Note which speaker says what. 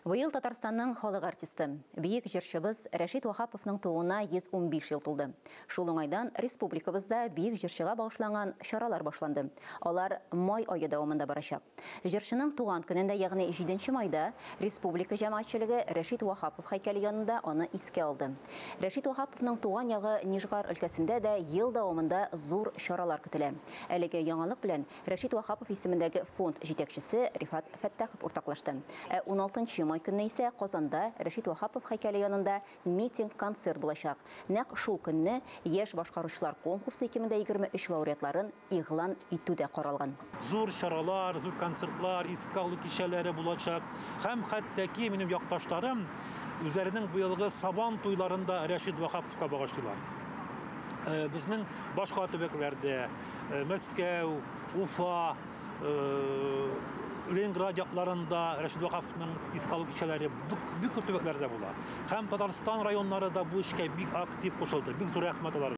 Speaker 1: Быйыл Татарстанның халық артисты, бейік жыршыбыз Рәшит Вахаповның туына 115 ел тулды. Шул уңайдан республикабызда бейік жыршыға бағышланган шаралар башланды. Алар май айы дәвамында барачак. Жыршының туган көнендә, ягъни 7 майда, республика җәмәгатьчелеге Рәшит Вахапов һәйкәле янында аны искә алды. Рәшит Вахаповның туган ягы Нижгар өлкәсендә дә ел дәвамында зур шаралар көтелә. Әлеге яңалык белән Рәшит Вахапов исемендәге фонд җитәкчесе Рифат Фәттахов уртаклашты. 16 май көнне исә Казанда Рәшит Вахапов һәйкәле янында митинг-концерт булачак. Нәкъ шул көнне яшь башкаручылар конкурсы 2023 лауреатларын игълан итү дә каралган.
Speaker 2: Зур шаралар, зур концертлар, искә алу кичәләре булачак. Һәм хәтта минем якташларым үзләренең бу елгы Сабан туйларында Рәшит Вахаповка багышлыйлар. Безнең башка төбәкләрдә Мәскәү, Уфа, Ленинград якларында Рәшит Вахаповның искә алу кичәләре бик күп төбәкләрдә була. Һәм Татарстан районнары да бу эшкә бик актив кушылды. Бик зур рәхмәт аларга.